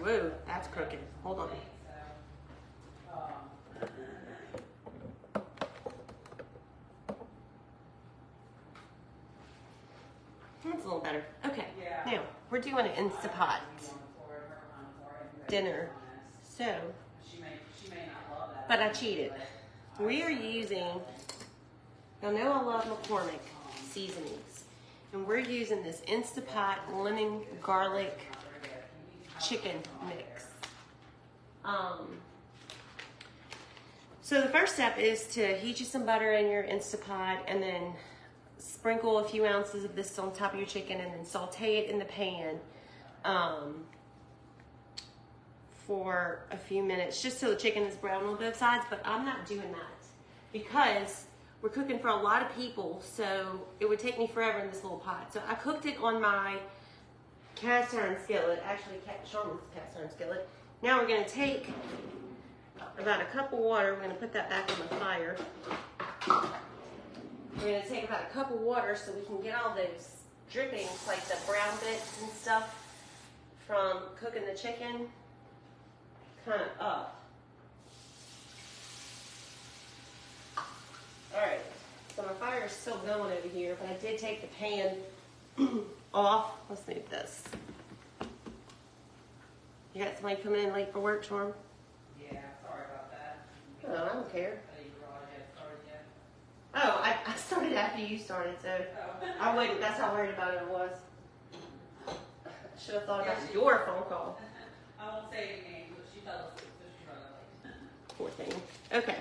Whoa, that's crooked. Hold on. That's a little better. Okay, now we're doing an Instapot dinner. So, but I cheated. We are using, y'all know I love McCormick seasonings, and we're using this Instapot lemon garlic chicken mix. So the first step is to heat you some butter in your Instapot, and then sprinkle a few ounces of this on top of your chicken, and then saute it in the pan for a few minutes, just so the chicken is brown on both sides. But I'm not doing that because we're cooking for a lot of people, so it would take me forever in this little pot. So I cooked it on my cast iron skillet, actually Charmin's cast iron skillet. Now we're gonna take about a cup of water, we're gonna put that back on the fire. We're gonna take about a cup of water so we can get all those drippings, like the brown bits and stuff from cooking the chicken, kind of up. All right, so my fire is still going over here, but I did take the pan off. Let's move this. You got somebody coming in late for work, Charm? Yeah, sorry about that. Oh, I don't care. I didn't realize you had started yet. Oh, I started after you started, so I wouldn't. That's how worried about it I was. I should have thought about your phone call. I won't say any names, but she fell asleep, so she's running late. Poor thing. Okay.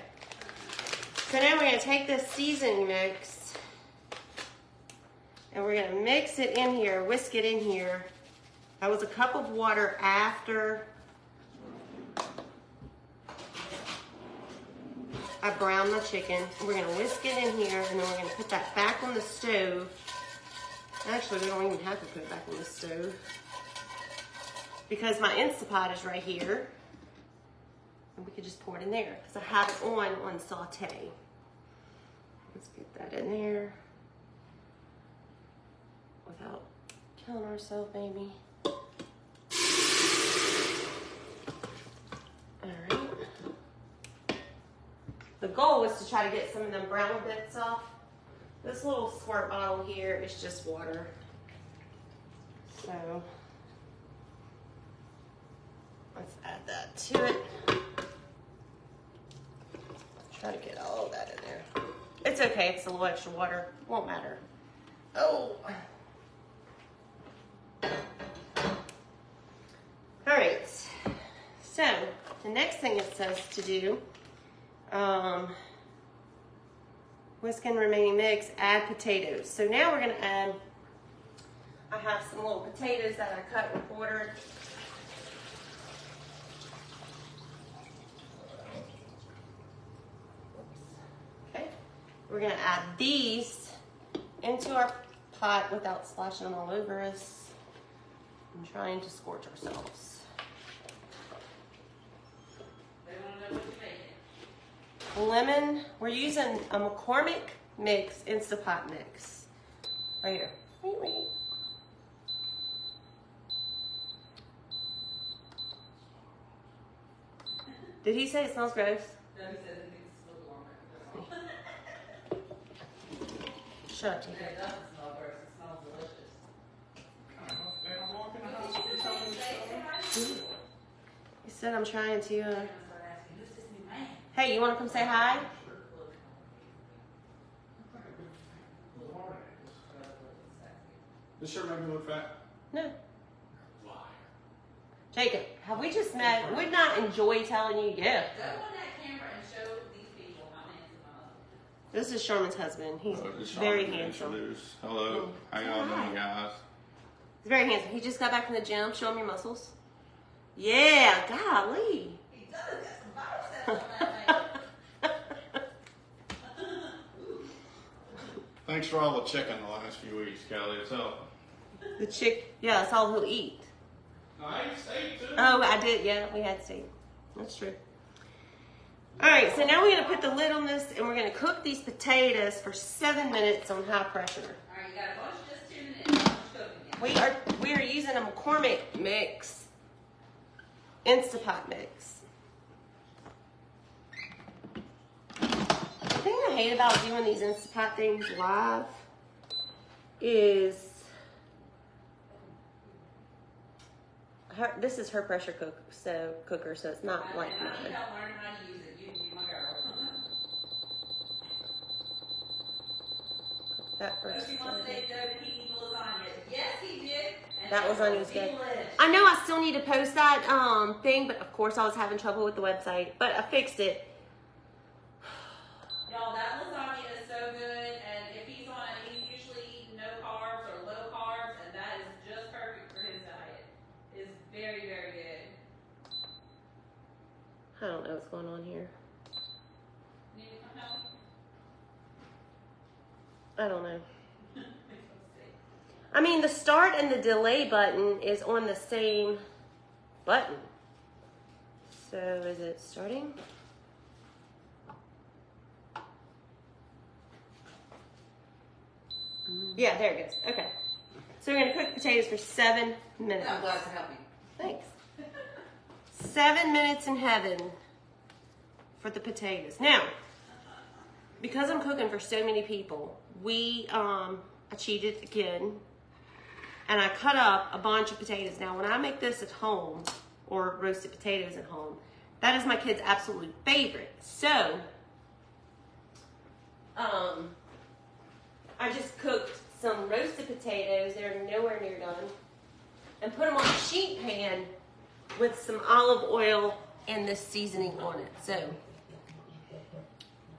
So now we're going to take this seasoning mix and we're going to mix it in here, whisk it in here. That was a cup of water after I browned my chicken. We're going to whisk it in here, and then we're going to put that back on the stove. Actually, we don't even have to put it back on the stove because my Instapot is right here. And we could just pour it in there because I have it on saute. Let's get that in there without killing ourselves, baby. Alright. The goal was to try to get some of them brown bits off. This little squirt bottle here is just water. So let's add that to it. Try to get all of that in there. It's okay, it's a little extra water. Won't matter. Oh. Alright. So, the next thing it says to do, whisk in remaining mix, add potatoes. So now we're going to add, I have some little potatoes that I cut and quartered. Okay, we're going to add these into our pot without splashing them all over us and trying to scorch ourselves. Lemon, we're using a McCormick mix, Instapot mix. Right here. Wait. Did he say it smells gross? No, he said it thinks it smells warmer. Shut up, Jacob. It doesn't smell gross, it smells delicious. He said I'm trying to, Hey, you want to come say hi? This shirt made me look fat. No. Jacob, have we just met? Would not enjoy telling you, yeah. Go on that camera and show these people how handsome I look. This is Sherman's husband. He's very handsome. Hello. How y'all doing, guys? He's very handsome. He just got back from the gym. Show him your muscles. Yeah, golly. He does got some biceps on that man. Thanks for all the chicken the last few weeks, Kelly. It's helping. The chick, yeah, that's all he'll eat. I ate steak too. Oh, I did, yeah, we had steak. That's true. All right, so now we're gonna put the lid on this and we're gonna cook these potatoes for 7 minutes on high pressure. All right, you got a bunch just 2 minutes. How much cooking? We are using a McCormick mix. Instapot mix. The thing I hate about doing these Instapot things live is this is her pressure cooker, so it's not like I mine. need to learn how to use it. You my girl. That So first. she wants to say, "Doug, he eat lasagna." Yes, he did. And That it lasagna was good. delish. I know I still need to post that thing, but of course I was having trouble with the website. But I fixed it. Y'all, that lasagna is so good, and if he's usually eating no carbs or low carbs, and that is just perfect for his diet. It's very, very good. I don't know what's going on here. Need to come help? I don't know. I mean, the start and the delay button is on the same button. So is it starting? Yeah, there it goes. Okay. So we're going to cook potatoes for 7 minutes. I'm glad to help you. Thanks. 7 minutes in heaven for the potatoes. Now, because I'm cooking for so many people, I cheated again, and I cut up a bunch of potatoes. Now, when I make this at home, or roasted potatoes at home, that is my kids' absolute favorite. So, I just cooked some roasted potatoes. They're nowhere near done. And put them on a sheet pan with some olive oil and this seasoning on it. So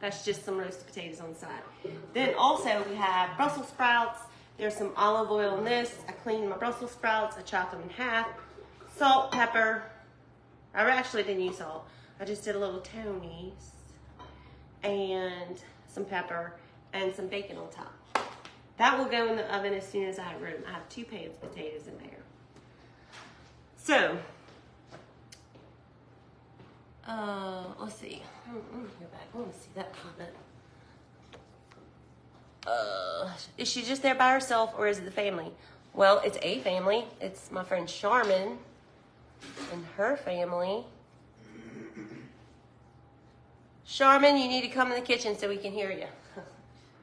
that's just some roasted potatoes on the side. Then also we have Brussels sprouts. There's some olive oil in this. I cleaned my Brussels sprouts. I chopped them in half. Salt, pepper. I actually didn't use salt. I just did a little Tony's and some pepper and some bacon on top. That will go in the oven as soon as I have room. I have 2 pans of potatoes in there. So, let's see. Let me go back. I want to see that comment. Is she just there by herself, or is it the family? Well, it's a family. It's my friend Charmin and her family. Charmin, you need to come in the kitchen so we can hear you.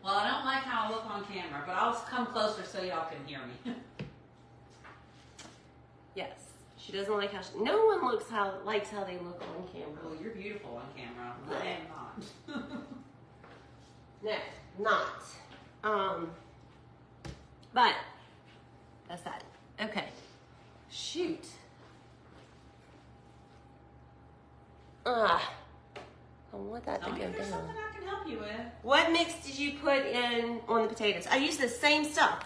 Well, I don't like how I look on camera, but I'll come closer so y'all can hear me. Yes. She doesn't like how no one likes how they look on camera. Well, you're beautiful on camera. I am not. No, not. But that's that. Okay. Shoot. I want that to Tell me go if there's down. something I can help you with. What mix did you put in on the potatoes? I used the same stuff.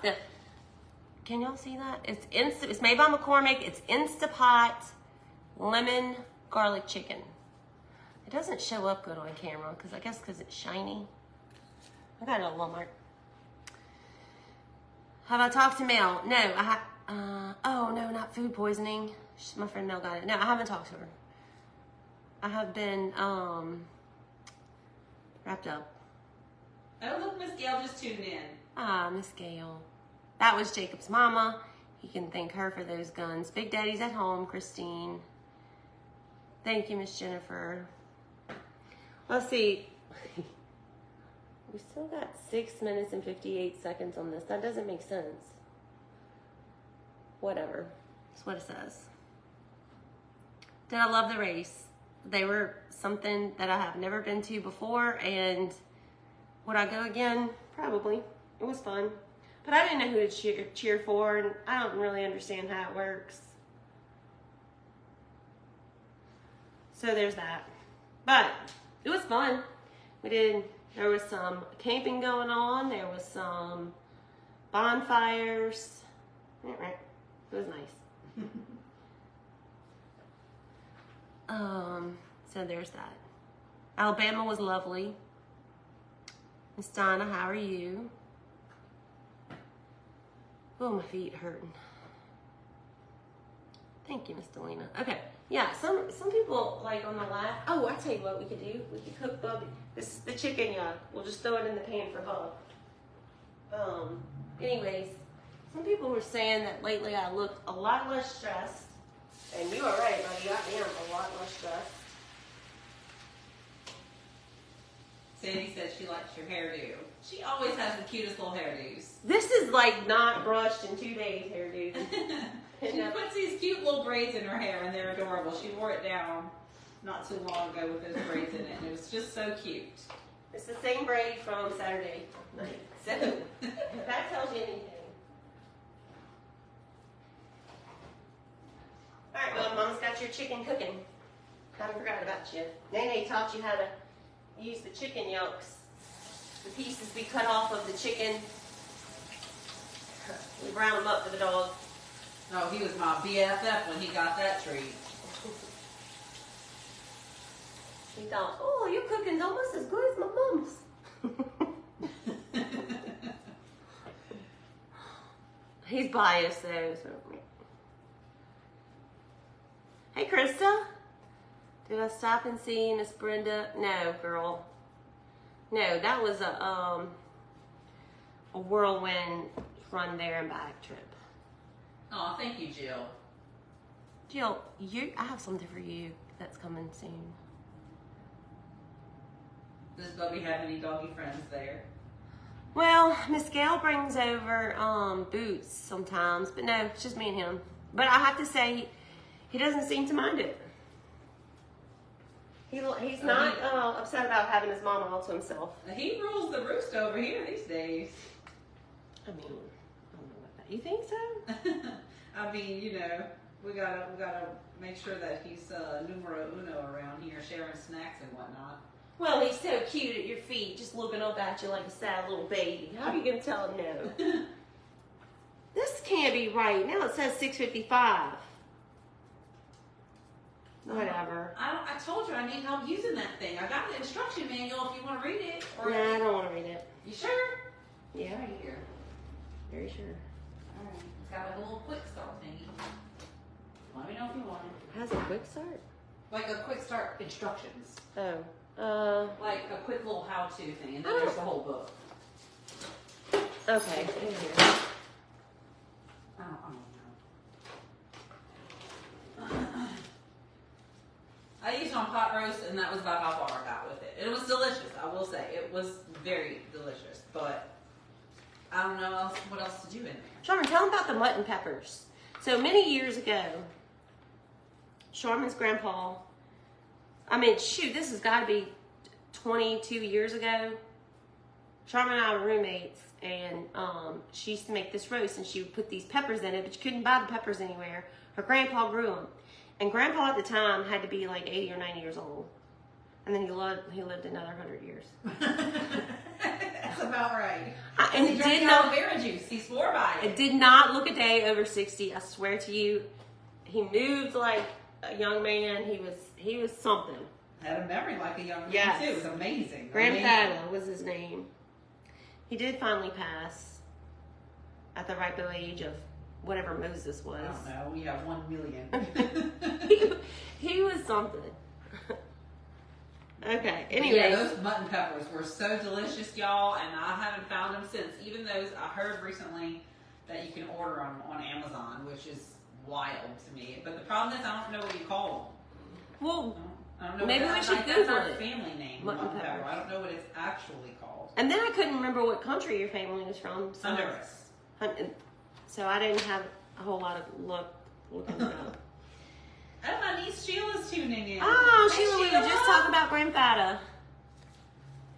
Can y'all see that? It's made by McCormick. It's Instapot lemon garlic chicken. It doesn't show up good on camera because it's shiny. I got it at Walmart. Have I talked to Mel? No, I have. Oh no, not food poisoning. My friend Mel got it. No, I haven't talked to her. I have been wrapped up. Oh, look, Miss Gail just tuned in. Ah, Miss Gail. That was Jacob's mama. He can thank her for those guns. Big Daddy's at home, Christine. Thank you, Miss Jennifer. Let's see. We still got 6 minutes and 58 seconds on this. That doesn't make sense. Whatever. That's what it says. Did I love the race? They were something that I have never been to before, and would I go again? Probably. It was fun. But I didn't know who to cheer for, and I don't really understand how it works. So there's that. But it was fun. There was some camping going on. There was some bonfires. It was nice. So there's that. Alabama was lovely. Miss Donna, how are you? Oh, my feet hurting. Thank you, Miss Delina. Okay, yeah, some people like on the last. Oh, I tell you what we could do. We could cook Bubby. This is the chicken, yeah. We'll just throw it in the pan for Bub. Anyways, some people were saying that lately I look a lot less stressed. And you are right, buddy. I am. Sandy said she likes your hairdo. She always has the cutest little hairdos. This is like not brushed in 2 days hairdo. She puts these cute little braids in her hair, and they're adorable. She wore it down not too long ago with those braids in it, and it was just so cute. It's the same braid from Saturday night. So, if that tells you anything. Alright, well, Mom's got your chicken cooking. Haven't forgot about you. Nene taught you how to use the chicken yolks. The pieces we cut off of the chicken. We brown them up for the dog. No, he was my BFF when he got that treat. He thought, oh, your cooking's almost as good as my mom's. He's biased though, so. Hey, Krista. Did I stop and see Miss Brenda? No, girl. No, that was a whirlwind run there and back trip. Oh, thank you, Jill. Jill, I have something for you that's coming soon. Does Bubby have any doggy friends there? Well, Miss Gail brings over Boots sometimes, but no, it's just me and him. But I have to say, he doesn't seem to mind it. He's not upset about having his mama all to himself. He rules the roost over here these days. I mean, I don't know about that. You think so? I mean, you know, we gotta make sure that he's numero uno around here, sharing snacks and whatnot. Well, he's so cute at your feet, just looking up at you like a sad little baby. How are you gonna tell him no? This can't be right. Now it says 6:55. Whatever. I told you I need help using that thing. I got the instruction manual if you want to read it. Or Nah, I don't want to read it. You sure? Yeah, Right here. very sure. Alright. It's got like a little quick start thingy. Let me know if you want it. Has a quick start? Like a quick start instructions. Oh. Like a quick little how-to thing, and then there's the whole book. Okay. In here. I don't know. I used it on pot roast, and that was about how far I got with it. It was delicious, I will say. It was very delicious, but I don't know what else to do in there. Sharman, tell him about the mutton peppers. So many years ago, Sharman's grandpa, I mean, shoot, this has got to be 22 years ago. Sharman and I were roommates, and she used to make this roast, and she would put these peppers in it, but you couldn't buy the peppers anywhere. Her grandpa grew them. And Grandpa at the time had to be like 80 or 90 years old. And then he lived another 100 years. That's about right. And he drank aloe juice. He swore by it. It did not look a day over 60. I swear to you. He moved like a young man. He was something. Had a memory like a young man, yes. too. It was amazing. Grandpa was his name. He did finally pass at the ripe old age of whatever Moses was. I don't know. We have 1 million. he was something. Okay. Anyway, yeah, those mutton peppers were so delicious, y'all, and I haven't found them since. Even those I heard recently that you can order them on Amazon, which is wild to me. But the problem is I don't know what you call them. Well, I don't know. maybe we should Google that's our it. family name, Mutton pepper. peppers. I don't know what it's actually called. And then I couldn't remember what country your family was from. So Honduras. So I didn't have a whole lot of luck looking it up. Oh, my niece Sheila's tuning in. Oh, Hey, Sheila, we were just talking about Grandfather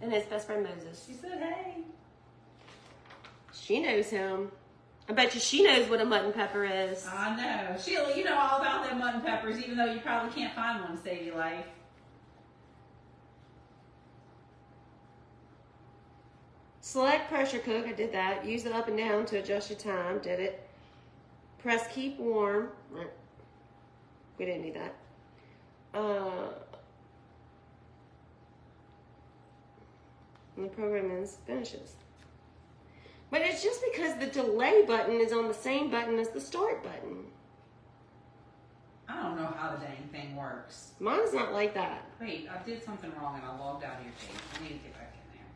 and his best friend Moses. She said, hey. She knows him. I bet you she knows what a mutton pepper is. I know. Sheila, you know all about them mutton peppers, even though you probably can't find one to save your life. Select pressure cook. I did that. Use it up and down to adjust your time. Did it. Press keep warm. We didn't need that. And the program ends, finishes. But it's just because the delay button is on the same button as the start button. I don't know how the dang thing works. Mine's not like that. Wait, I did something wrong and I logged out of your page. I need to get back in there.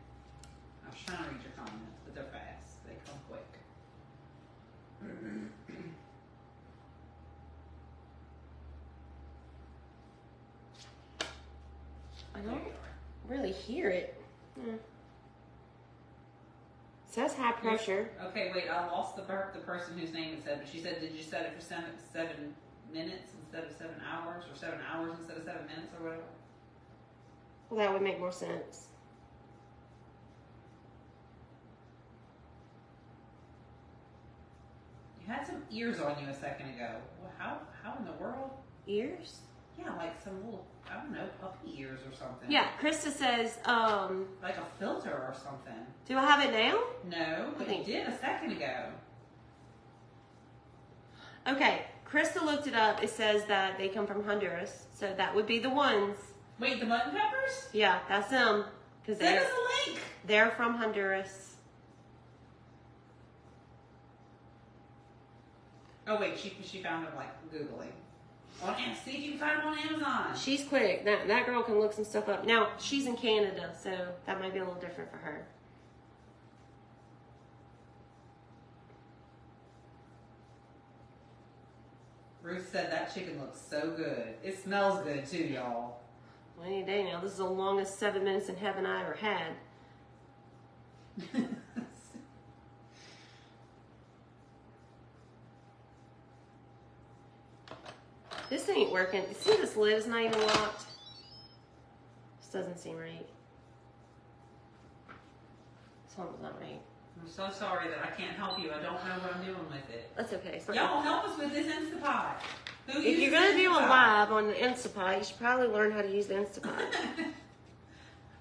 I was trying to read your comments, but they're fast. They come quick. I don't really hear it. Mm. Says high pressure. Okay, wait. I lost the person whose name it said, but she said, "Did you set it for 7 minutes instead of 7 hours, or 7 hours instead of 7 minutes, or whatever?" Well, that would make more sense. You had some ears on you a second ago. Well, how in the world? Ears? Yeah, like some little, I don't know, puppy ears or something. Yeah, Krista says, Like a filter or something. do I have it now? No, but you did a second ago. Okay, Krista looked it up. It says that they come from Honduras, so that would be the ones. Wait, the button peppers? Yeah, that's them. Because Send us a link. they're from Honduras. Oh wait, she found them like Googling. See if you can find them on Amazon. She's quick. That girl can look some stuff up. Now, she's in Canada, so that might be a little different for her. Ruth said that chicken looks so good. It smells good too, y'all. Well, any day now. This is the longest 7 minutes in heaven I ever had. This ain't working. See, this lid is not even locked. This doesn't seem right. Something's not right. I'm so sorry that I can't help you. I don't know what I'm doing with it. That's okay. Y'all help us with this Instapot. If you're going to do a live on the Instapot, you should probably learn how to use the Instapot.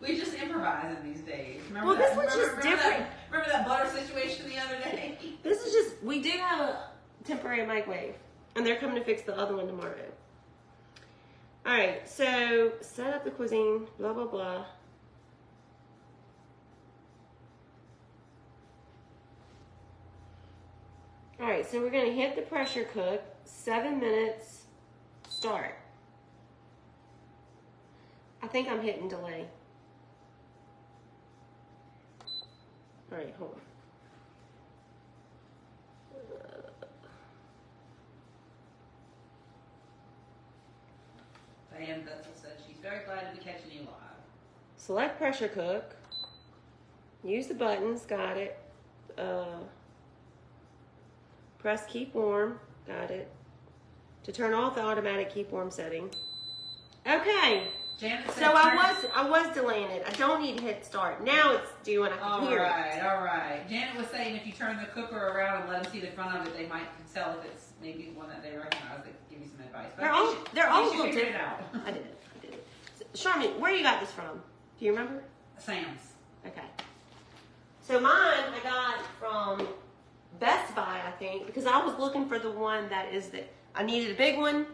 We just improvise in these days. Remember Well, that, this one's just different. Remember that butter situation the other day? This is just, we do have a temporary microwave, and they're coming to fix the other one tomorrow. All right, so set up the cuisine, blah, blah, blah. All right, so we're going to hit the pressure cook, 7 minutes, start. I think I'm hitting delay. All right, hold on. Diane Betzel said she's very glad to be catching you live. Select pressure cook. Use the buttons, got it. Press keep warm, got it. To turn off the automatic keep warm setting. Okay. Janet said So I was delaying it. I don't need to hit start. Now it's doing. I can hear it. All right. Janet was saying if you turn the cooker around and let them see the front of it, they might tell if it's maybe one that they recognize. They can give you some advice. But They're all you figured different. it out. I did it. So, Charmaine, where you got this from? Do you remember? Sam's. Okay. So mine I got from Best Buy, I think, because I was looking for the one that is I needed a big one,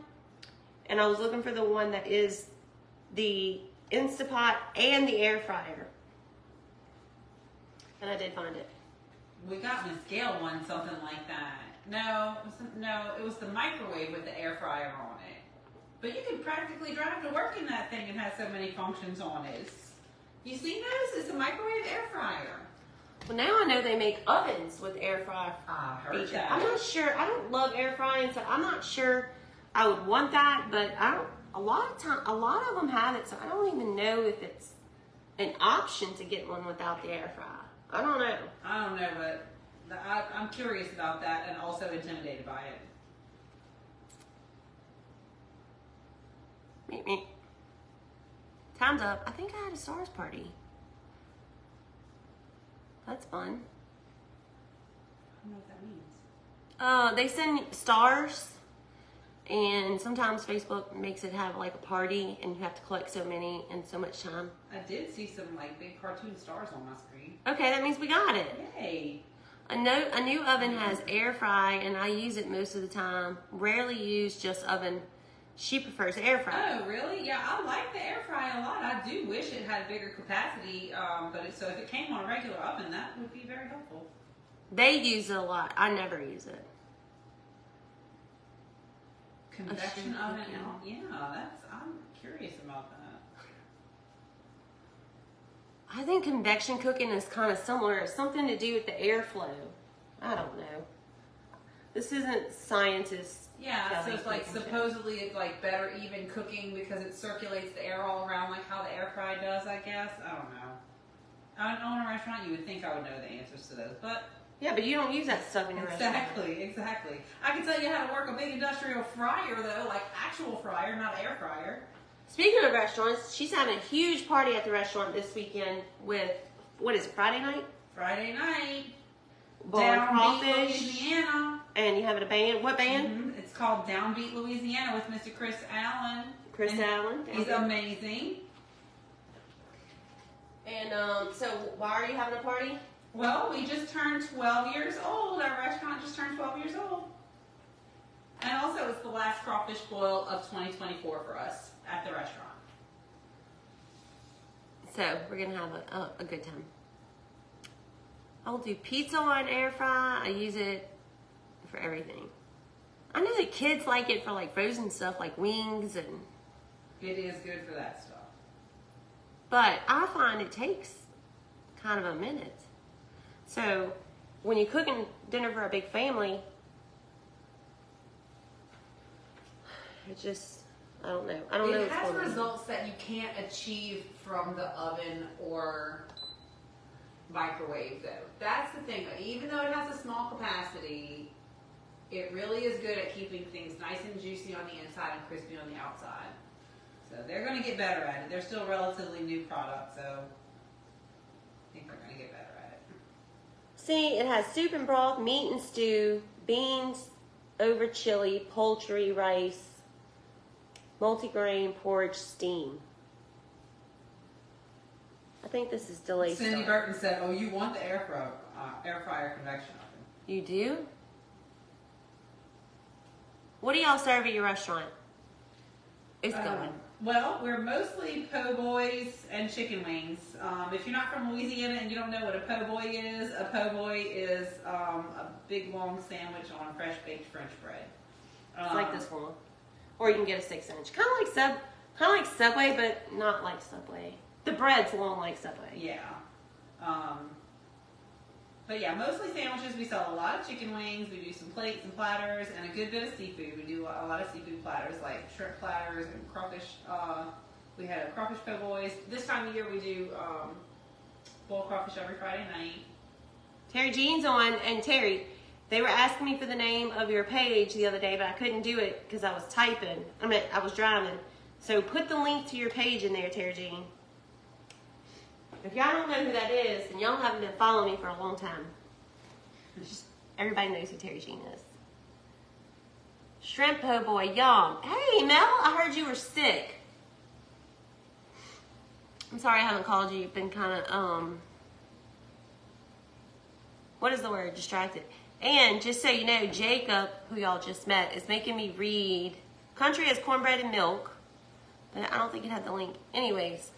and I was looking for the one that is the Instapot and the air fryer. And I did find it. We got Miss Gail one something like that. No, it was the microwave with the air fryer on it. But you can practically drive to work in that thing and has so many functions on it. You seen those? It's a microwave air fryer. Well, now I know they make ovens with air fryer. I heard feature. that. I'm not sure. I don't love air frying, so I'm not sure I would want that. But I don't. A lot of them have it, so I don't even know if it's an option to get one without the air fryer. I don't know. I don't know, but I'm curious about that and also intimidated by it. Meet me. Time's up. I think I had a stars party. That's fun. I don't know what that means. They send stars, and sometimes Facebook makes it have like a party, and you have to collect so many in so much time. I did see some like big cartoon stars on my screen. Okay, that means we got it. Yay! A new oven has air fry, and I use it most of the time. Rarely use just oven. She prefers air fry. Oh, really? Yeah, I like the air fry a lot. I do wish it had bigger capacity, so if it came on a regular oven, that would be very helpful. They use it a lot. I never use it. Convection A oven? cooking. Yeah, I'm curious about that. I think convection cooking is kind of similar. It's something to do with the airflow. I don't know. This isn't scientists. Yeah, so it's like cooking shit. supposedly it's like better even cooking because it circulates the air all around like how the air fry does, I guess. I don't know. I own a restaurant, you would think I would know the answers to those, but Yeah, but you don't use that stuff in your restaurant. exactly. I can tell you how to work a big industrial fryer though, like actual fryer, not air fryer. Speaking of restaurants, she's having a huge party at the restaurant this weekend with, what is it, Friday night? Friday night, Boiled Downbeat, crawfish. Louisiana. And you having a band. What band? Mhm. It's called Downbeat, Louisiana with Mr. Chris Allen. Chris And Allen. He's amazing. And so why are you having a party? Well, we just turned 12 years old. Our restaurant just turned 12 years old. And also, it's the last crawfish boil of 2024 for us at the restaurant. So we're gonna have a good time. I'll do pizza on air fry. I use it for everything. I know that kids like it for like frozen stuff like wings and. It is good for that stuff. But I find it takes kind of a minute. So when you're cooking dinner for a big family, it just, I don't know. I don't know It what's has going on. results that you can't achieve from the oven or microwave, though. That's the thing. Even though it has a small capacity, it really is good at keeping things nice and juicy on the inside and crispy on the outside. So they're going to get better at it. They're still a relatively new product, so I think they're going to get better at it. See, it has soup and broth, meat and stew, beans over chili, poultry, rice, multigrain, porridge, steam. I think this is delayed. Cindy Burton said, "Oh, you want the air fryer convection oven?" You do? What do y'all serve at your restaurant? It's going. Well, we're mostly po' boys and chicken wings. If you're not from Louisiana and you don't know what a po' boy is a big long sandwich on fresh baked French bread. It's like this one, or you can get a 6-inch, kind of like Subway, but not like Subway. The bread's long like Subway. Yeah. But yeah, mostly sandwiches. We sell a lot of chicken wings. We do some plates and platters and a good bit of seafood. We do a lot of seafood platters like shrimp platters and crawfish. We had a crawfish po' boys. This time of year we do boiled crawfish every Friday night. Terry Jean's on, and Terry, they were asking me for the name of your page the other day, but I couldn't do it because I was typing. I was driving. So put the link to your page in there, Terry Jean. If y'all don't know who that is, then y'all haven't been following me for a long time. Everybody knows who Terry Jean is. Shrimp po' boy, yum. Hey, Mel, I heard you were sick. I'm sorry I haven't called you. You've been kind of, what is the word? Distracted. And just so you know, Jacob, who y'all just met, is making me read Country as Cornbread and Milk. But I don't think it had the link. Anyways,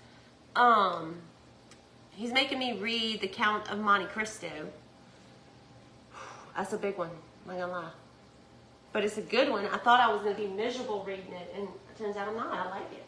he's making me read The Count of Monte Cristo. That's a big one. I'm not gonna lie. But it's a good one. I thought I was gonna be miserable reading it, and it turns out I'm not. I like it.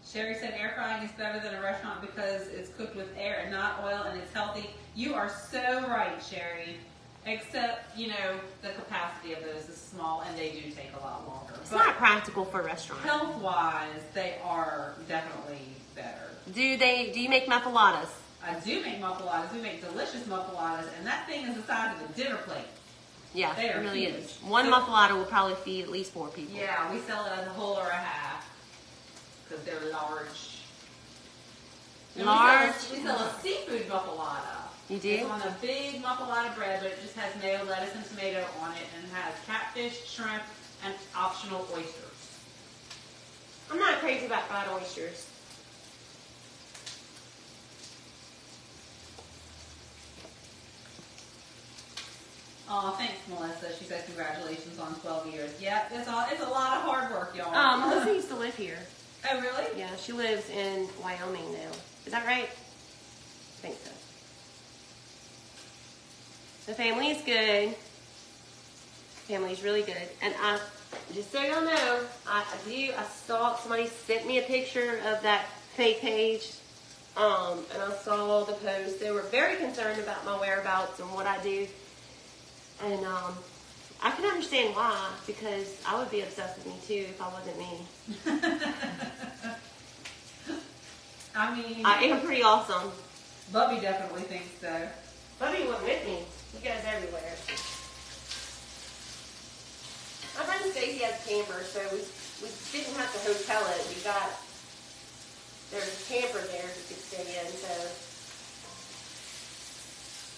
Sherry said air frying is better than a restaurant because it's cooked with air and not oil, and it's healthy. You are so right, Sherry. Except, the capacity of those is small, and they do take a lot longer. It's not practical for a restaurant. Health-wise, they are definitely better. Do you make muffaladas? I do make muffaladas. We make delicious muffaladas, and that thing is the size of a dinner plate. Yeah, They are it really huge. is. One muffalata will probably feed at least 4 people. Yeah, we sell it as a whole or a half because they're large. And Large? We sell a seafood muffalata. You do? It's on a big muffalata bread, but it just has mayo, lettuce, and tomato on it, and it has catfish, shrimp, and optional oysters. I'm not crazy about fried oysters. Oh, thanks, Melissa. She said congratulations on 12 years. Yeah, it's a lot of hard work, y'all. Melissa used to live here. Oh, really? Yeah, she lives in Wyoming now. Is that right? I think so. The family is good. Family's really good. And just so y'all know, I saw somebody sent me a picture of that fake page. And I saw the post. They were very concerned about my whereabouts and what I do. And I can understand why, because I would be obsessed with me too if I wasn't me. I mean, I am pretty awesome. Bubby definitely thinks so. Bubby went with me. He goes everywhere. My friend Stacy has a camper, so we didn't have to hotel it. We got, there's a camper there we could stay in, so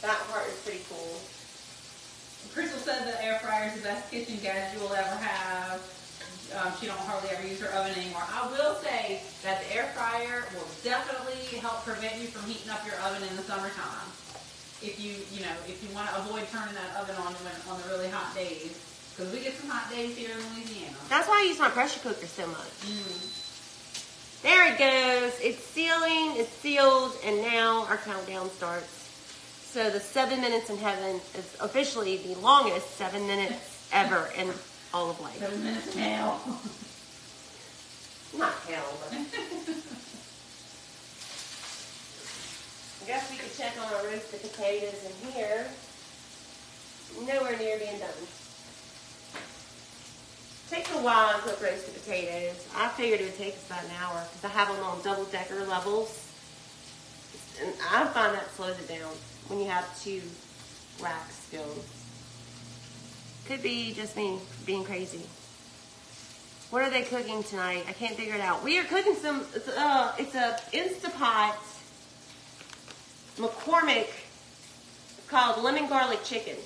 that part is pretty cool. Crystal said the air fryer is the best kitchen gadget you will ever have. She don't hardly ever use her oven anymore. I will say that the air fryer will definitely help prevent you from heating up your oven in the summertime. If you want to avoid turning that oven on on the really hot days. Because we get some hot days here in Louisiana. That's why I use my pressure cooker so much. Mm. There it goes. It's sealing, it's sealed, and now our countdown starts. So the 7 minutes in heaven is officially the longest 7 minutes ever in all of life. 7 minutes in hell. Not hell, but I guess we could check on our roasted potatoes in here. Nowhere near being done. Takes a while to cook roasted potatoes. I figured it would take us about an hour because I have them on double-decker levels. And I find that slows it down when you have 2 racks going. Could be just me being crazy. What are they cooking tonight? I can't figure it out. We are cooking some, it's a Instapot McCormick called lemon garlic chicken.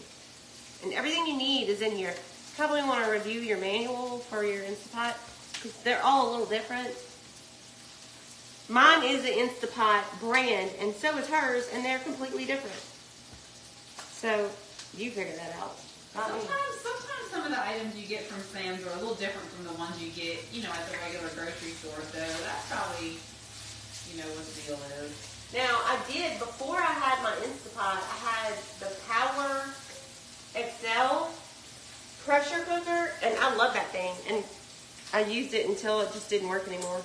And everything you need is in here. Probably want to review your manual for your Instapot because they're all a little different. Mine is an Instapot brand and so is hers, and they're completely different. So you figure that out. Sometimes some of the items you get from Sam's are a little different from the ones you get, at the regular grocery store. So that's probably, what the deal is. Now, I did, before I had my Instapot, I had the Power XL pressure cooker, and I love that thing. And I used it until it just didn't work anymore.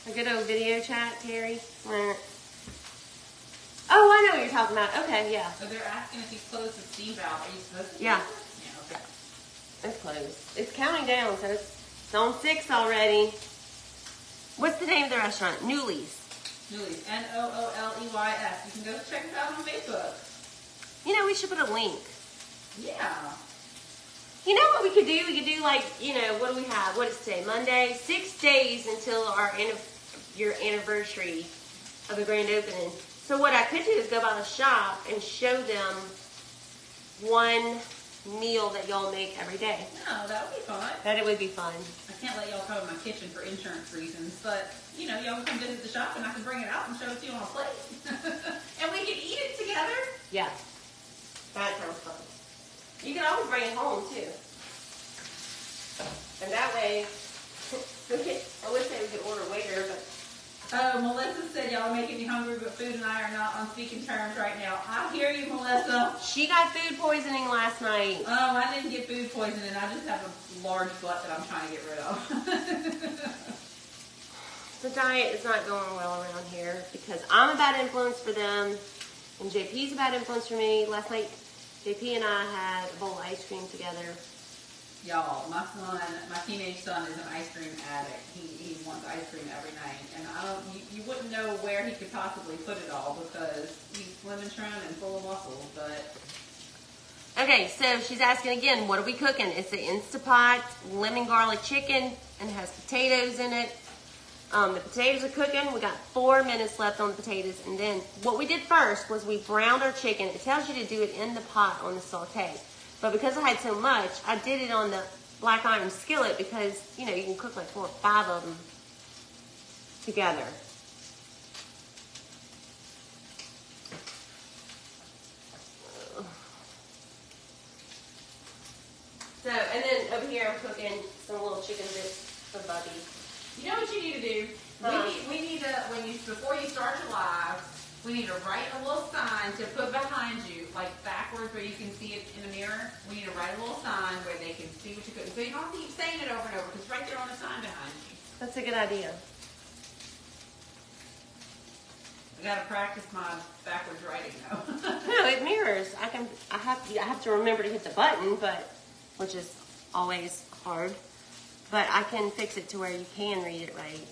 A good old video chat, Terry. Oh, I know what you're talking about. Okay, yeah. So they're asking if you close the steam valve. Are you supposed to? Yeah. Yeah, okay. It's closed. It's counting down, so it's on 6 already. What's the name of the restaurant? Newlies. Newlies. Nooleys. You can go check us out on Facebook. We should put a link. Yeah. You know what we could do? We could do like, what do we have? What is today? Monday? 6 days until your anniversary of the grand opening. So what I could do is go by the shop and show them one meal that y'all make every day. No, that would be fun. That it would be fun. I can't let y'all come in my kitchen for insurance reasons, but, y'all can come visit the shop and I can bring it out and show it to you on a plate. And we can eat it together. Yeah. That sounds fun. You can always bring it home, too. And that way, I would say we could order waiter, but... Melissa said y'all are making me hungry, but food and I are not on speaking terms right now. I hear you, Melissa. She got food poisoning last night. Oh, I didn't get food poisoning. I just have a large butt that I'm trying to get rid of. The diet is not going well around here because I'm a bad influence for them, and JP's a bad influence for me. Last night, JP and I had a bowl of ice cream together. Y'all, my teenage son is an ice cream addict. He wants ice cream every night, and you wouldn't know where he could possibly put it all because he's slim and trim and full of muscle. But okay, so she's asking again, what are we cooking? It's the Instapot lemon garlic chicken, and it has potatoes in it. The potatoes are cooking. We got 4 minutes left on the potatoes, and then what we did first was we browned our chicken. It tells you to do it in the pot on the saute. But because I had so much, I did it on the black iron skillet because, you can cook like 4 or 5 of them together. So, and then over here I'm cooking some little chicken bits for Bubby. you know what you need to do? We need to, before you start your live, we need to write a little sign to put behind you, like backwards where you can see it in the mirror. We need to write a little sign where they can see what you're cooking. So you don't have to keep saying it over and over because it's right there on the sign behind you. That's a good idea. I gotta practice my backwards writing though. No, it mirrors. I have to remember to hit the button, which is always hard. but I can fix it to where you can read it right.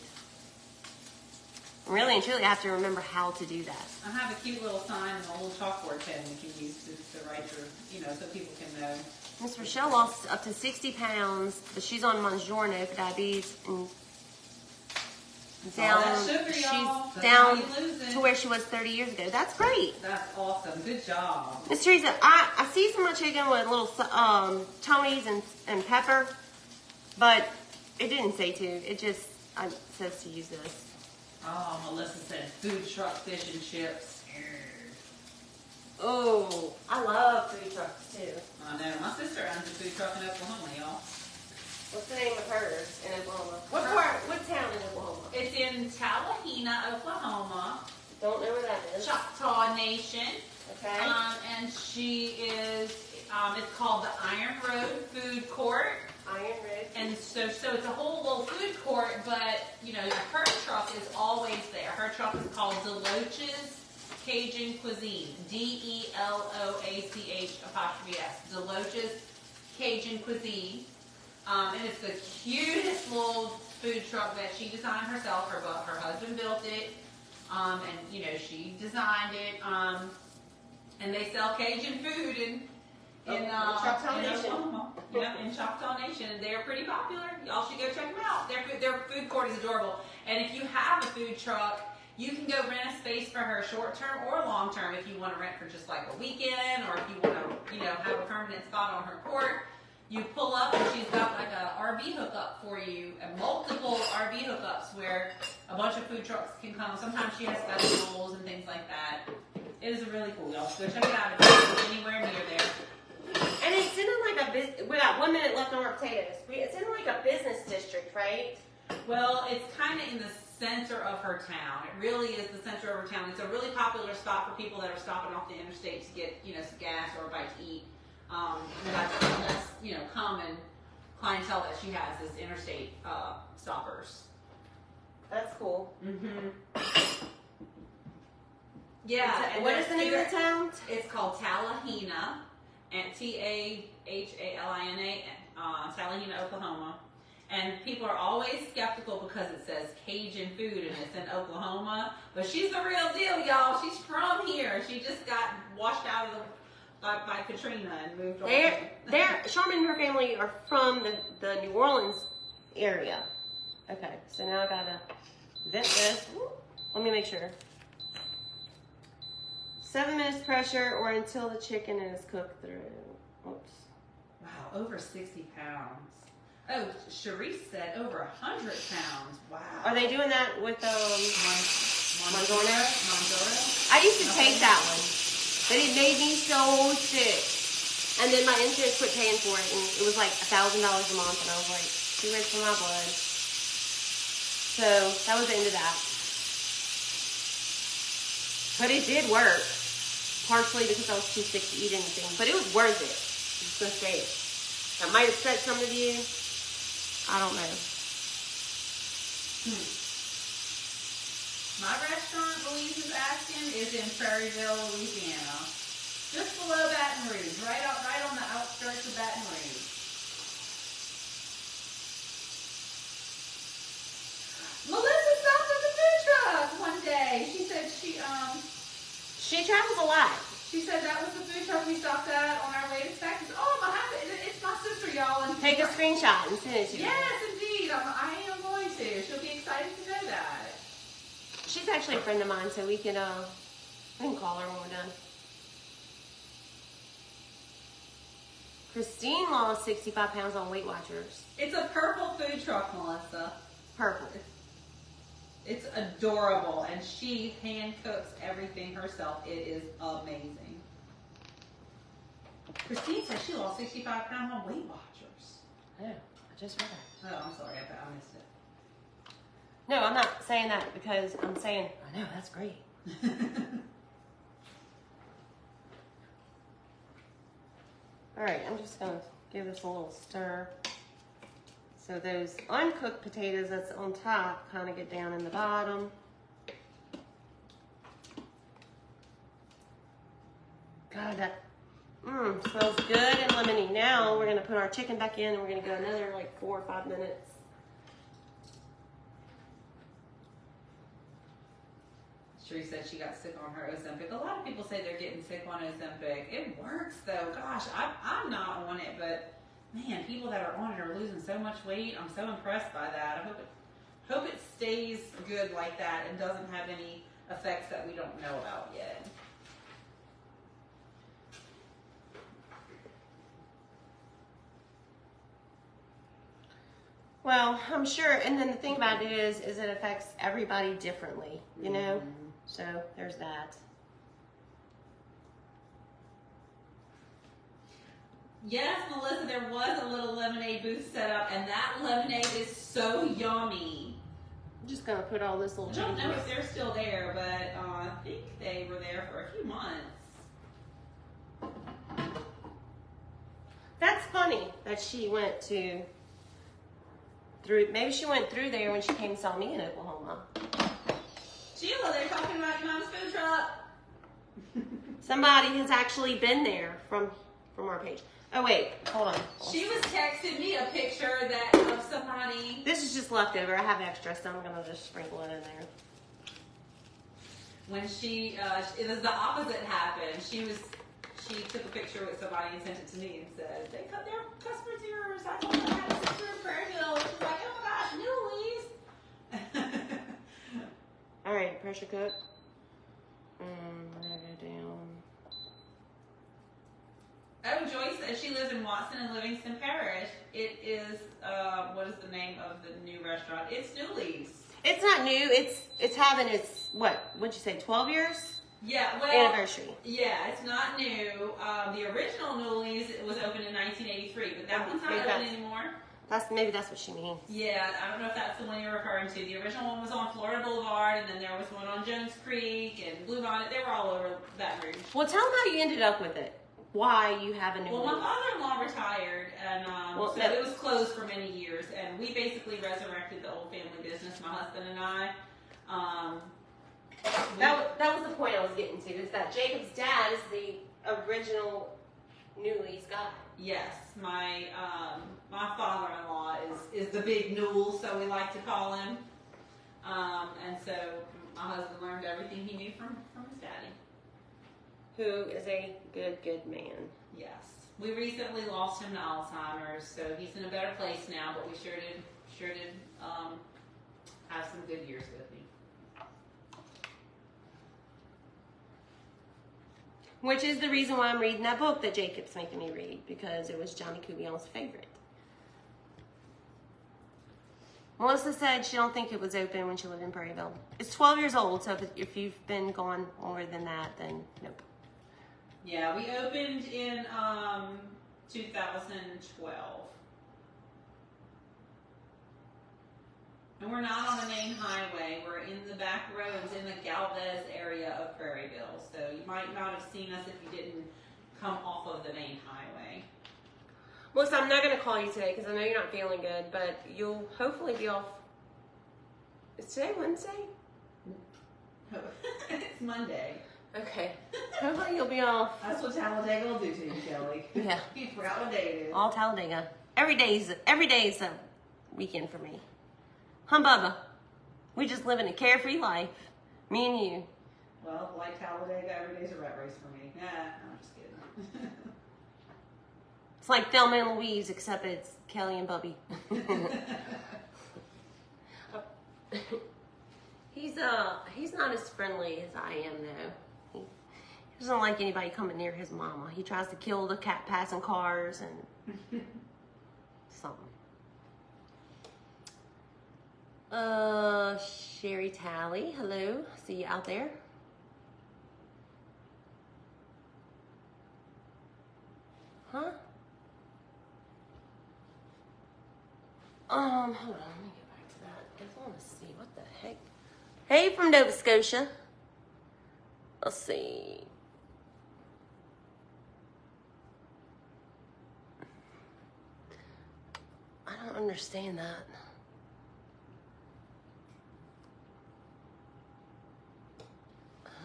Really and truly, I have to remember how to do that. I have a cute little sign and a little chalkboard pen you can use to write your, so people can know. Miss Rochelle lost up to 60 pounds, but she's on Mounjaro for diabetes and down. All that sugar, y'all. She's That's how down you lose it. to where she was 30 years ago. That's great. That's awesome. Good job. Miss Teresa, I seasoned my chicken with little Tony's and pepper, but it didn't say to. It just says to use this. Oh, Melissa said food truck fish and chips. Oh, I love food trucks too. I know. My sister owns a food truck in Oklahoma, y'all. What's the name of hers in Oklahoma? What town in Oklahoma? It's in Tallahena, Oklahoma. Don't know where that is. Choctaw Nation. Okay. And she is, it's called the Iron Road Food Court. Iron Road. And so it's a whole little food court, but, her truck is always there. Her truck is called Deloach's Cajun Cuisine. DELOACH''S. Deloach's Cajun Cuisine. And it's the cutest little food truck that she designed herself. Her husband built it. And, she designed it. And they sell Cajun food in Choctaw Nation. Oklahoma. Yeah, in Choctaw Nation. And they're pretty popular. Y'all should go check them out. Their food court is adorable. And if you have a food truck, you can go rent a space for her short term or long term if you want to rent for just like a weekend, or if you want to, have a permanent spot on her court. You pull up and she's got like a RV hookup for you, and multiple RV hookups where a bunch of food trucks can come. Sometimes she has festivals and things like that. It is really cool, y'all. So go check it out if you're anywhere near there. And it's in like a business. We got 1 minute left on our potatoes. It's in like a business district, right? Well, it's kind of in the center of her town. It really is the center of her town. It's a really popular spot for people that are stopping off the interstate to get, some gas or a bite to eat. That's common clientele that she has is interstate stoppers. That's cool. Mm-hmm. Yeah. And what is the name of the town? It's called Tallahena, and Tahalina, Tallahena, Oklahoma. And people are always skeptical because it says Cajun food and it's in Oklahoma. But she's the real deal, y'all. She's from here. She just got washed out of by Katrina and moved on. Charmin and her family are from the New Orleans area. Okay, so now I gotta vent this. Let me make sure. 7 minutes pressure or until the chicken is cooked through. Oops. Wow, over 60 pounds. Oh, Sharice said over 100 pounds. Wow. Are they doing that with Montoro? I used to take that one, but it made me so sick. And then my insurance quit paying for it, and it was like $1,000 a month, and I was like, too rich for my blood. So that was the end of that. But it did work, partially because I was too sick to eat anything. But it was worth it. I'm just gonna say it. That might upset some of you. I don't know. My restaurant, Louise is asking, is in Prairieville, Louisiana. Just below Baton Rouge, right on the outskirts of Baton Rouge. Melissa stopped at the food truck one day. She said she travels a lot. She said that was the food truck we stopped at on our way to Texas. Oh, it's my sister, y'all. And Take a screenshot and send it to me. Yes, indeed. I am going to. She'll be excited to know that. She's actually a friend of mine, so we can call her when we're done. Christine lost 65 pounds on Weight Watchers. It's a purple food truck, Melissa. Purple. It's adorable, and she hand cooks everything herself. It is amazing. Christine said she lost 65 pounds on Weight Watchers. I know. I just read that. Oh, I'm sorry. I missed it. No, I'm not saying that because I'm saying, I know, that's great. All right, I'm just going to give this a little stir. So those uncooked potatoes that's on top kind of get down in the bottom. God, that Smells good and lemony. Now we're gonna put our chicken back in and we're gonna go another like 4 or 5 minutes. Sheree said she got sick on her Ozempic. A lot of people say they're getting sick on Ozempic. It works though. Gosh, I'm not on it, but man, people that are on it are losing so much weight. I'm so impressed by that. I hope it stays good like that and doesn't have any effects that we don't know about yet. Well, I'm sure, and then the thing about it is it affects everybody differently, you know? So there's that. Yes, Melissa, there was a little lemonade booth set up, and that lemonade is so yummy. I'm just gonna put all this little I don't know ginger. if they're still there, but I think they were there for a few months. That's funny that she went through, maybe she went through there when she came and saw me in Oklahoma. Sheila, they're talking about your mom's food truck. Somebody has actually been there from our page. Oh wait, hold on. She was texting me a picture of somebody. This is just leftover. I have extra, so I'm gonna just sprinkle it in there. When it was the opposite happened. She took a picture with somebody and sent it to me and said, they cut their customers yours. I told them I had a sister in Prairieville. She's like, oh my gosh, Newlies. All right, pressure cook. I'm gonna go down. Oh, Joyce says she lives in Watson and Livingston Parish. It is, what is the name of the new restaurant? It's Newlies. It's not new. It's having its what'd you say? 12 years Yeah, well, anniversary. Yeah, it's not new. The original Newlies was opened in 1983, but that one's not open anymore. Maybe that's what she means. Yeah, I don't know if that's the one you're referring to. The original one was on Florida Boulevard, and then there was one on Jones Creek and Blue Bonnet. They were all over Baton Rouge. Well, tell them how you ended up with it. Why you have a new Well, one. my father-in-law retired, and it was closed for many years, and we basically resurrected the old family business, my husband and I. That was the point I was getting to, is that Jacob's dad is the original Newlies guy. Yes, my father-in-law is the big Newell, so we like to call him. And so my husband learned everything he knew from his daddy. Who is a good man. Yes. We recently lost him to Alzheimer's, so he's in a better place now, but we sure did have some good years with me. Which is the reason why I'm reading that book that Jacob's making me read, because it was Johnny Cubion's favorite. Melissa said she don't think it was open when she lived in Prairieville. It's 12 years old, so if you've been gone longer than that, then nope. Yeah, we opened in 2012. And we're not on the main highway. We're in the back roads in the Galvez area of Prairieville. So you might not have seen us if you didn't come off of the main highway. Melissa, I'm not going to call you today because I know you're not feeling good, but you'll hopefully be off. Is today Wednesday? It's Monday. Okay. Hopefully you'll be off. That's what Talladega will do to you, Kelly. Yeah. You forgot what day it is. All Talladega. Every day is a weekend for me. Humbubba. We just live in a carefree life. Me and you. Well, like Talladega, every day's a rat race for me. Nah, I'm just kidding. It's like Thelma and Louise, except it's Kelly and Bubby. He's not as friendly as I am though. He doesn't like anybody coming near his mama. He tries to kill the cat passing cars and something. Sherry Talley, hello. See you out there. Huh? Hold on, let me get back to that. I guess I want to see what the heck. Hey, from Nova Scotia. Let's see. I don't understand that.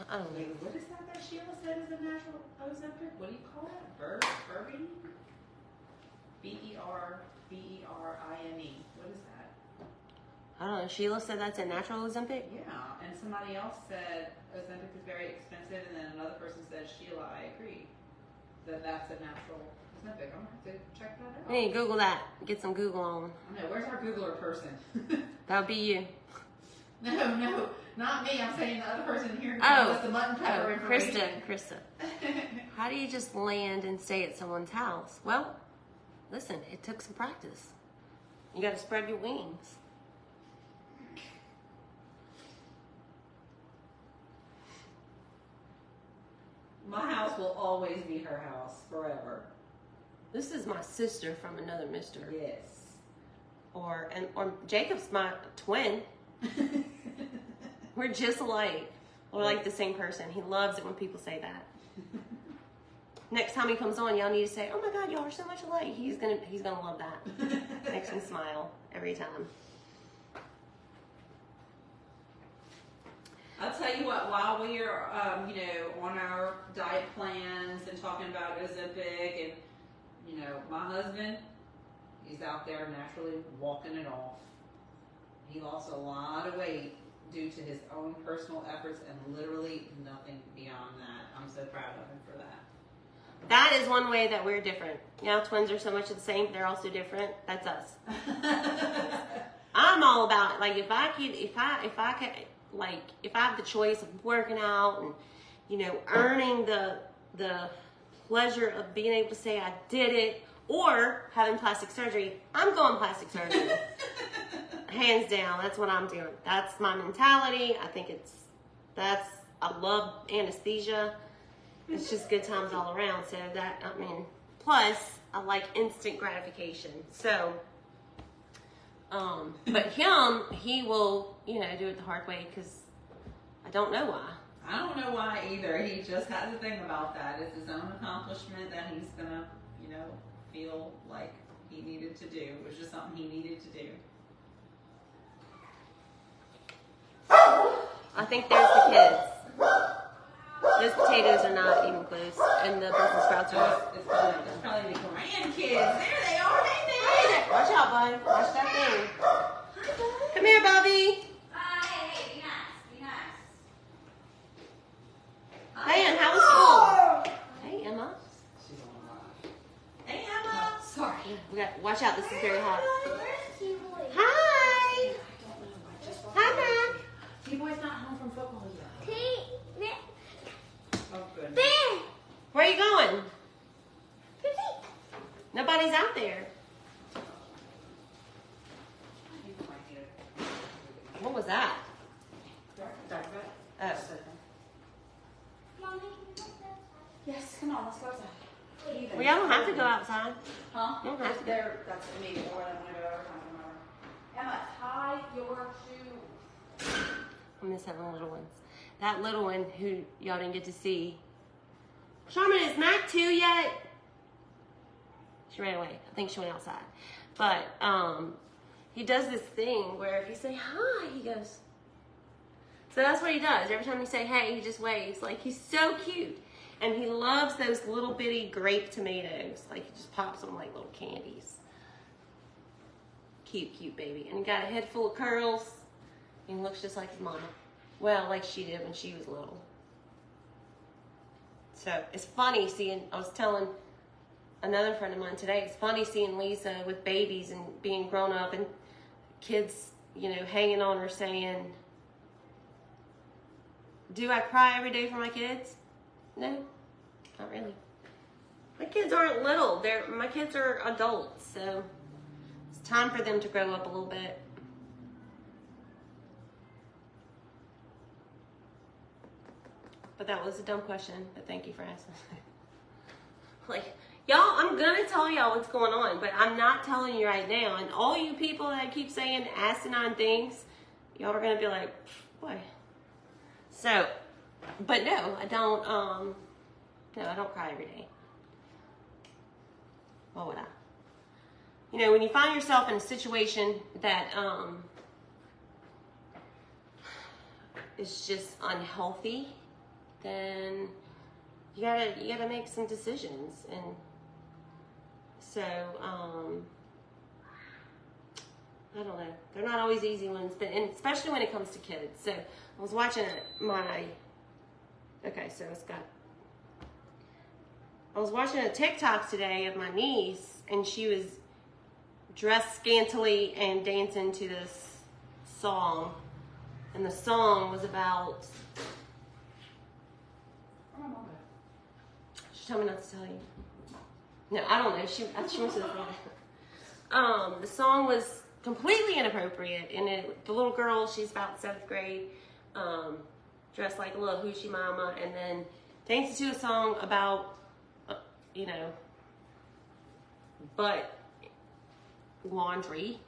I don't know. Wait, what is that Sheila said is a natural Ozempic? What do you call that? L-I-N-E. What is that? I don't know. Sheila said that's a natural Ozempic. Yeah, and somebody else said Ozempic is very expensive, and then another person said, Sheila, I agree that that's a natural Ozempic. I'm gonna have to check that out. We need to Google that. Get some Google on. I know. Where's our Googler person? That would be you. No, not me. I'm saying the other person here who told us the mutton pepper information. Krista. How do you just land and stay at someone's house? Well, listen, it took some practice. You got to spread your wings. My house will always be her house forever. This is my sister from another mister. Yes. Or Jacob's my twin. We're just alike. We're like the same person. He loves it when people say that. Next time he comes on, y'all need to say, "Oh my God, y'all are so much alike." He's gonna love that. Makes him smile every time. I'll tell you what. While we are, on our diet plans and talking about Ozempic, and my husband, he's out there naturally walking it off. He lost a lot of weight due to his own personal efforts and literally nothing beyond that. I'm so proud of him for that. That is one way that we're different. Twins are so much the same, but they're also different. That's us. I'm all about like if I have the choice of working out and earning the pleasure of being able to say I did it, or having plastic surgery, I'm going plastic surgery. Hands down, that's what I'm doing. That's my mentality. I think I love anesthesia. It's just good times all around. So plus I like instant gratification. So, but he will, do it the hard way because I don't know why. I don't know why either. He just has a thing about that. It's his own accomplishment that he's gonna, feel like he needed to do. It was just something he needed to do. I think there's the kids. Those potatoes are not even close, and the Brussels sprouts are. It's probably the grandkids. There they are. Hey, there. Watch out, bud. Watch that thing. Hi, bud. Come here, Bobby. Hey, be nice. Hey, and how was school? Hey, Emma. She's on live. Hey, Emma. Sorry. We got. Watch out. This is very hot. Where's T-Boy? Hi. I don't know. I just walked Hi, in. Mac. T-Boy's not home from football yet. Oh, goodness. Where are you going? Nobody's out there. What was that? Oh. Yes, come on, let's go outside. Well, y'all don't have to go outside. Huh? You don't have to go. That's immediate. Or I want to go every time. Emma, tie your shoe. I miss having little ones. That little one who y'all didn't get to see. Sharman, is Mac 2 yet? She ran away. I think she went outside. But he does this thing where if you say hi, he goes. So that's what he does. Every time you say hey, he just waves. Like, he's so cute. And he loves those little bitty grape tomatoes. Like, he just pops them like little candies. Cute baby. And he got a head full of curls. And he looks just like his mama. Well, like she did when she was little. So it's funny seeing, I was telling another friend of mine today, it's funny seeing Lisa with babies and being grown up and kids, hanging on her saying, do I cry every day for my kids? No, not really. My kids aren't little. My kids are adults, so it's time for them to grow up a little bit. But that was a dumb question, but thank you for asking. Like, y'all, I'm gonna tell y'all what's going on, but I'm not telling you right now. And all you people that keep saying asinine things, y'all are gonna be like, boy. So, but no, I don't, I don't cry every day. Why would I? When you find yourself in a situation that, is just unhealthy, then you gotta make some decisions. And so I don't know. They're not always easy ones, but and especially when it comes to kids. So I was watching I was watching a TikTok today of my niece, and she was dressed scantily and dancing to this song. And the song was about... She told me not to tell you. No, I don't know. She wants to know. The song was completely inappropriate, and the little girl, she's about 7th grade, dressed like a little hoochie mama, and then dancing to a song about, butt laundry.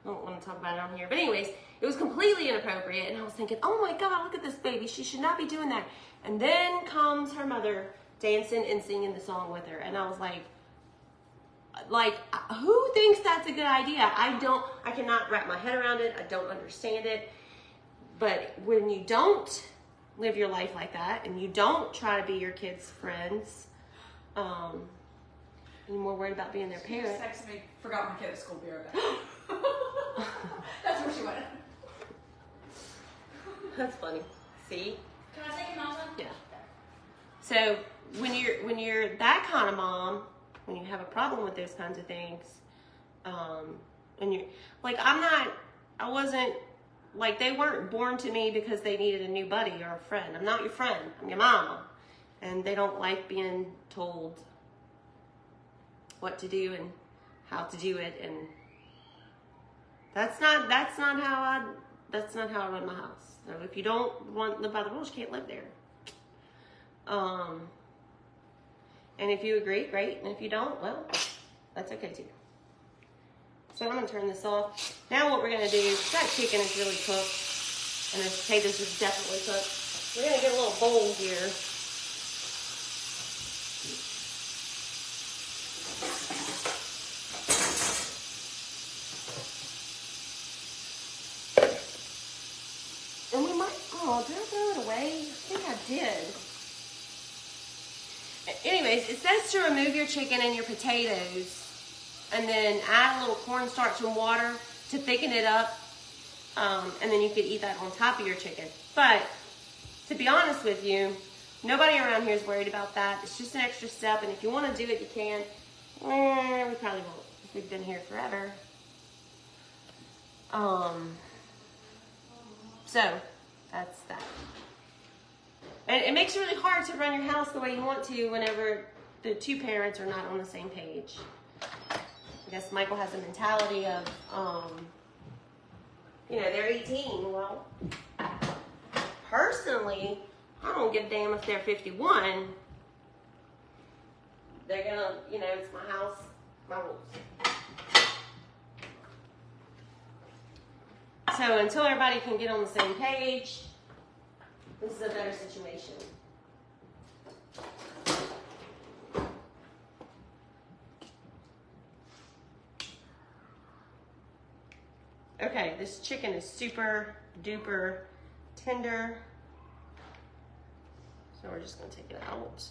I don't want to talk about it on here, but anyways, it was completely inappropriate, and I was thinking, oh my God, look at this baby. She should not be doing that. And then comes her mother dancing and singing the song with her, and I was like, who thinks that's a good idea? I cannot wrap my head around it. I don't understand it. But when you don't live your life like that, and you don't try to be your kids' friends, you're more worried about being their parent. She just texted me, forgot my kid at school, be right back. That's where she went. That's funny. See? Can I take him out? Yeah. So when you're that kind of mom, when you have a problem with those kinds of things, and you're like, I wasn't like, they weren't born to me because they needed a new buddy or a friend. I'm not your friend. I'm your mama, and they don't like being told what to do and how to do it, and that's not how I run my house. So if you don't want to live by the rules, you can't live there. And if you agree, great. And if you don't, well, that's okay too. So I'm going to turn this off. Now what we're going to do, that chicken is really cooked, and the potatoes is definitely cooked. We're going to get a little bowl here. And we might, did I throw it away? I think I did. Anyways, it says to remove your chicken and your potatoes, and then add a little cornstarch and water to thicken it up, and then you could eat that on top of your chicken. But to be honest with you, nobody around here is worried about that. It's just an extra step, and if you want to do it, you can. We probably won't, if we've been here forever. So that's that. And it makes it really hard to run your house the way you want to whenever the two parents are not on the same page. I guess Michael has a mentality of, they're 18. Well, personally, I don't give a damn if they're 51. They're gonna, it's my house, my rules. So until everybody can get on the same page, this is a better situation. Okay, this chicken is super duper tender. So we're just going to take it out.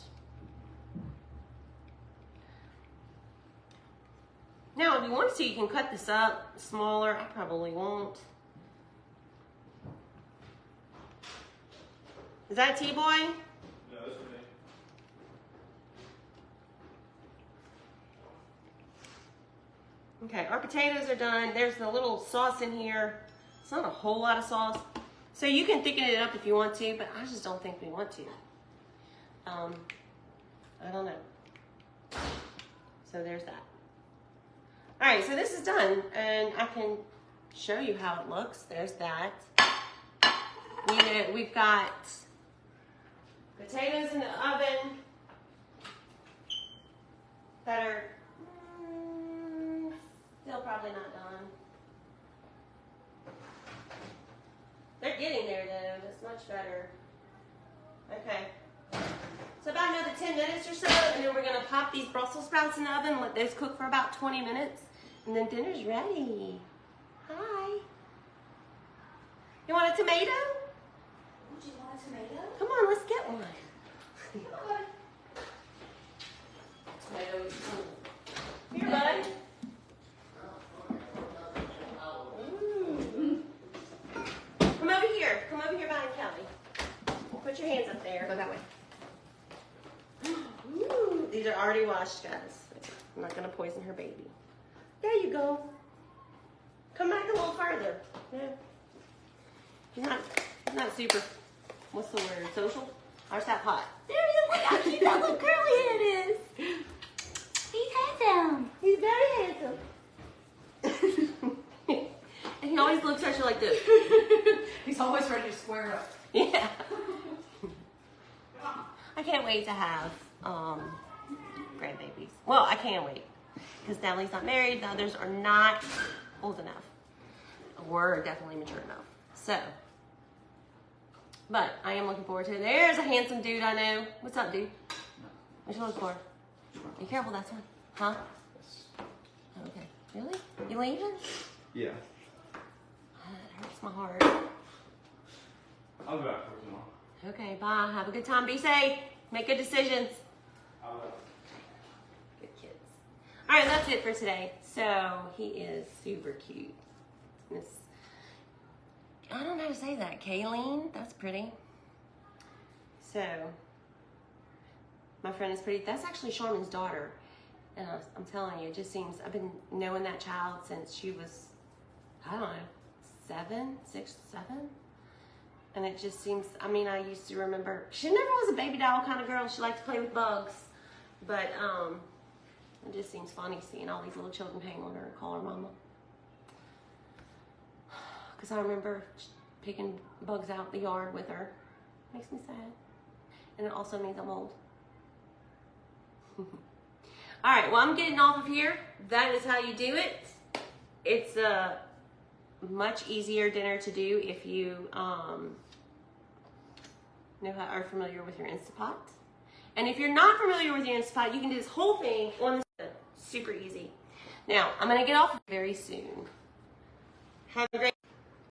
Now, if you want to, you can cut this up smaller. I probably won't. Is that T-Boy? No, that's for me. Okay, our potatoes are done. There's a little sauce in here. It's not a whole lot of sauce. So you can thicken it up if you want to, but I just don't think we want to. I don't know. So there's that. All right, so this is done, and I can show you how it looks. There's that. We've got potatoes in the oven that are still probably not done. They're getting there though. That's much better. Okay. So about another 10 minutes or so, and then we're going to pop these Brussels sprouts in the oven, let those cook for about 20 minutes, and then dinner's ready. Hi. You want a tomato? Would you want a tomato? Come on, let's get one. Come on. Tomatoes. Here, bud. These are already washed, guys. I'm not gonna poison her baby. There you go. Come back a little further. Yeah. He's not super, what's the word, social? Where's that pot? There he is. Look how cute that little curly head is. He's handsome. He's very handsome. And he always looks at you like this. He's always ready to square up. Yeah. I can't wait to have grandbabies. Well, I can't wait. Because Natalie's not married. The others are not old enough. We're definitely mature enough. So. But I am looking forward to it. There's a handsome dude I know. What's up, dude? What you looking for? Be careful, that's one. Huh? Okay. Really? You leaving? Yeah. That hurts my heart. I'll be back for tomorrow. Okay, bye. Have a good time. Be safe. Make good decisions. I will. Good kids. All right, that's it for today. So he is super cute. Miss, I don't know how to say that. Kayleen, that's pretty. So my friend is pretty. That's actually Charmin's daughter. And I'm telling you, it just seems, I've been knowing that child since she was, I don't know, 6, 7. And it just seems, I mean, I used to remember, she never was a baby doll kind of girl. She liked to play with bugs. But it just seems funny seeing all these little children hang on her and call her mama. Because I remember picking bugs out the yard with her. Makes me sad. And it also means I'm old. All right, well, I'm getting off of here. That is how you do it. It's a much easier dinner to do if you are familiar with your Instapot. And if you're not familiar with your Instapot, you can do this whole thing on the super easy. Now, I'm going to get off very soon. Have a great